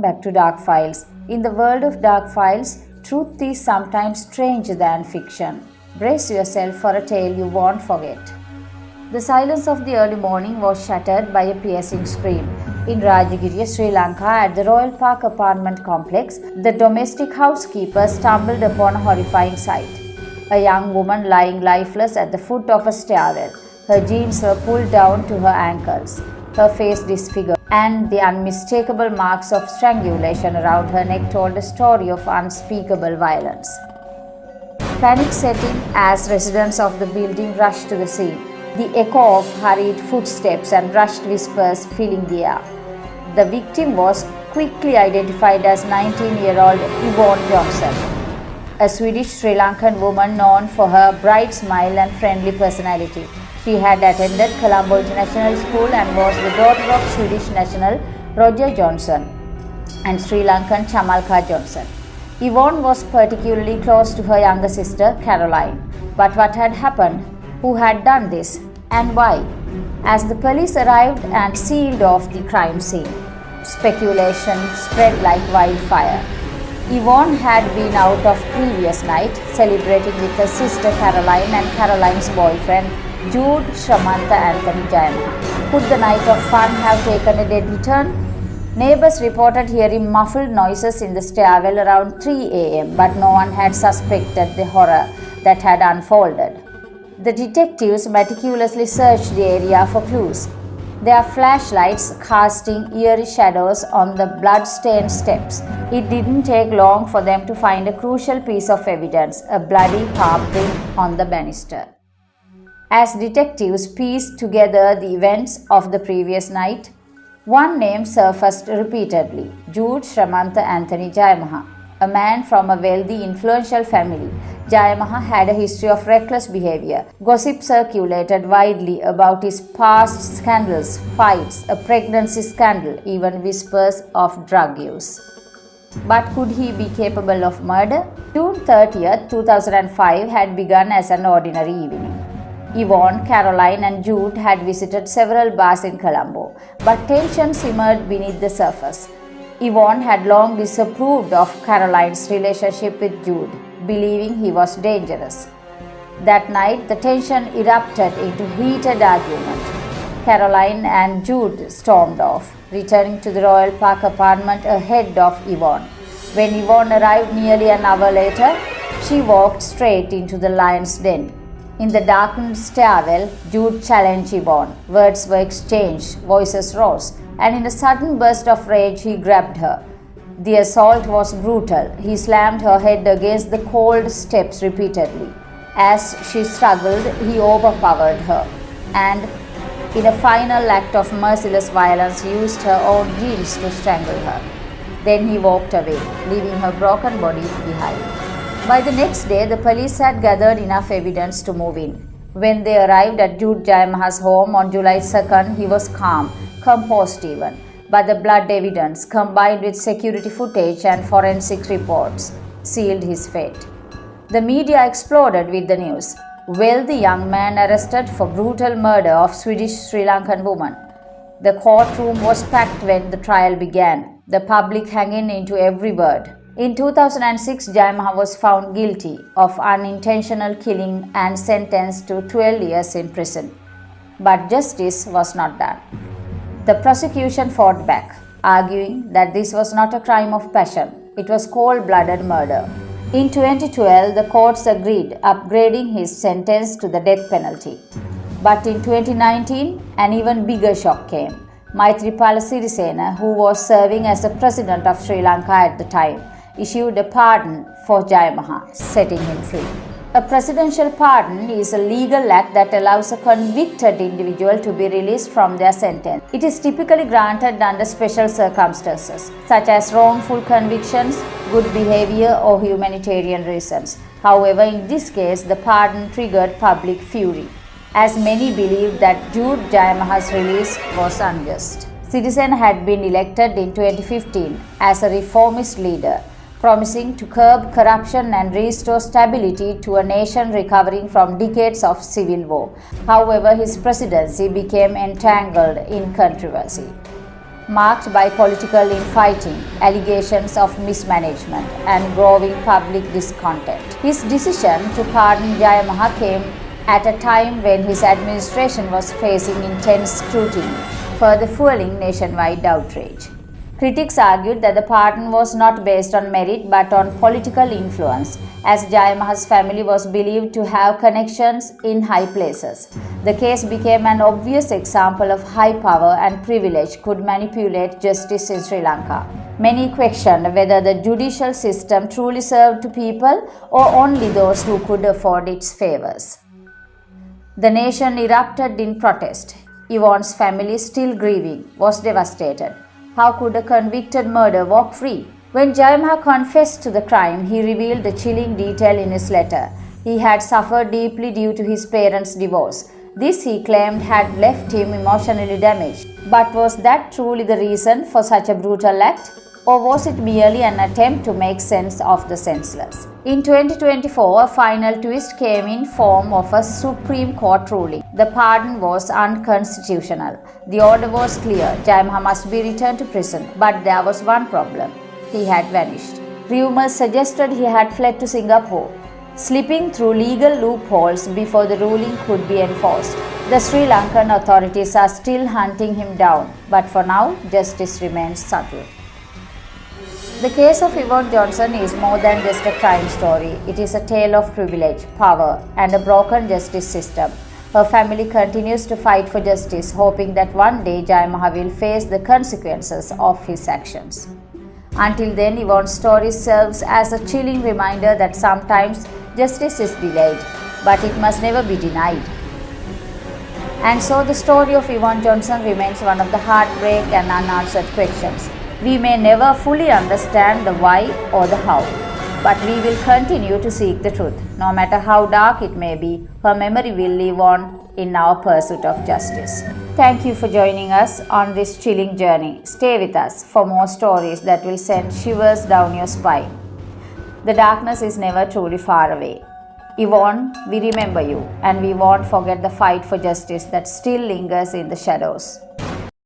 Back to Dark Files. In the world of Dark Files, truth is sometimes stranger than fiction. Brace yourself for a tale you won't forget. The silence of the early morning was shattered by a piercing scream. In Rajagiri, Sri Lanka, at the Royal Park apartment complex, the domestic housekeeper stumbled upon a horrifying sight. A young woman lying lifeless at the foot of a stairwell. Her jeans were pulled down to her ankles, her face disfigured, and the unmistakable marks of strangulation around her neck told a story of unspeakable violence. Panic set in as residents of the building rushed to the scene, the echo of hurried footsteps and rushed whispers filling the air. The victim was quickly identified as 19-year-old Yvonne Johnson, a Swedish Sri Lankan woman known for her bright smile and friendly personality. She had attended Colombo International School and was the daughter of Swedish national Roger Johnson and Sri Lankan Chamalka Johnson. Yvonne was particularly close to her younger sister Caroline. But what had happened? Who had done this? And why? As the police arrived and sealed off the crime scene, speculation spread like wildfire. Yvonne had been out of previous night celebrating with her sister Caroline and Caroline's boyfriend Jude Shramantha Anthony Jayamaha. Could the night of fun have taken a deadly turn? Neighbors reported hearing muffled noises in the stairwell around 3 a.m., but no one had suspected the horror that had unfolded. The detectives meticulously searched the area for clues, their flashlights casting eerie shadows on the blood-stained steps. It didn't take long for them to find a crucial piece of evidence, a bloody palm print on the banister. As detectives pieced together the events of the previous night, one name surfaced repeatedly: Jude Shramantha Anthony Jayamaha, a man from a wealthy, influential family. Jayamaha had a history of reckless behavior. Gossip circulated widely about his past scandals, fights, a pregnancy scandal, even whispers of drug use. But could he be capable of murder? June 30th, 2005 had begun as an ordinary evening. Yvonne, Caroline and Jude had visited several bars in Colombo, but tension simmered beneath the surface. Yvonne had long disapproved of Caroline's relationship with Jude, believing he was dangerous. That night, the tension erupted into heated argument. Caroline and Jude stormed off, returning to the Royal Park apartment ahead of Yvonne. When Yvonne arrived nearly an hour later, she walked straight into the lion's den. In the darkened stairwell, Jude challenged Yvonne. Words were exchanged, voices rose, and in a sudden burst of rage, he grabbed her. The assault was brutal. He slammed her head against the cold steps repeatedly. As she struggled, he overpowered her, and in a final act of merciless violence, used her own jeans to strangle her. Then he walked away, leaving her broken body behind. By the next day, the police had gathered enough evidence to move in. When they arrived at Jude Jayamaha's home on July 2nd, he was calm, composed even. But the blood evidence, combined with security footage and forensic reports, sealed his fate. The media exploded with the news. Wealthy young man arrested for brutal murder of Swedish Sri Lankan woman. The courtroom was packed when the trial began, the public hanging into every word. In 2006, Jayamaha was found guilty of unintentional killing and sentenced to 12 years in prison. But justice was not done. The prosecution fought back, arguing that this was not a crime of passion, it was cold-blooded murder. In 2012, the courts agreed, upgrading his sentence to the death penalty. But in 2019, an even bigger shock came. Maithripala Sirisena, who was serving as the president of Sri Lanka at the time, issued a pardon for Jayamaha, setting him free. A presidential pardon is a legal act that allows a convicted individual to be released from their sentence. It is typically granted under special circumstances, such as wrongful convictions, good behavior, or humanitarian reasons. However, in this case, the pardon triggered public fury, as many believed that Jude Jayamaha's release was unjust. Sirisena had been elected in 2015 as a reformist leader, promising to curb corruption and restore stability to a nation recovering from decades of civil war. However, his presidency became entangled in controversy. marked by political infighting, allegations of mismanagement, and growing public discontent. His decision to pardon Jayamaha came at a time when his administration was facing intense scrutiny, further fueling nationwide outrage. Critics argued that the pardon was not based on merit but on political influence, as Jayamaha's family was believed to have connections in high places. The case became an obvious example of high power and privilege could manipulate justice in Sri Lanka. Many questioned whether the judicial system truly served to people or only those who could afford its favors. The nation erupted in protest. Yvonne's family, still grieving, was devastated. How could a convicted murderer walk free? When Jayamaha confessed to the crime, he revealed a chilling detail in his letter. He had suffered deeply due to his parents' divorce. This, he claimed, had left him emotionally damaged. But was that truly the reason for such a brutal act? Or was it merely an attempt to make sense of the senseless? In 2024, a final twist came in form of a Supreme Court ruling. The pardon was unconstitutional. The order was clear: Jayamaha must be returned to prison. But there was one problem: he had vanished. Rumors suggested he had fled to Singapore, slipping through legal loopholes before the ruling could be enforced. The Sri Lankan authorities are still hunting him down, but for now, justice remains subtle. The case of Yvonne Johnson is more than just a crime story. It is a tale of privilege, power, and a broken justice system. Her family continues to fight for justice, hoping that one day Jayamaha will face the consequences of his actions. Until then, Yvonne's story serves as a chilling reminder that sometimes justice is delayed, but it must never be denied. And so the story of Yvonne Johnson remains one of the heartbreak and unanswered questions. We may never fully understand the why or the how, but we will continue to seek the truth. No matter how dark it may be, her memory will live on in our pursuit of justice. Thank you for joining us on this chilling journey. Stay with us for more stories that will send shivers down your spine. The darkness is never truly far away. Yvonne, we remember you, and we won't forget the fight for justice that still lingers in the shadows.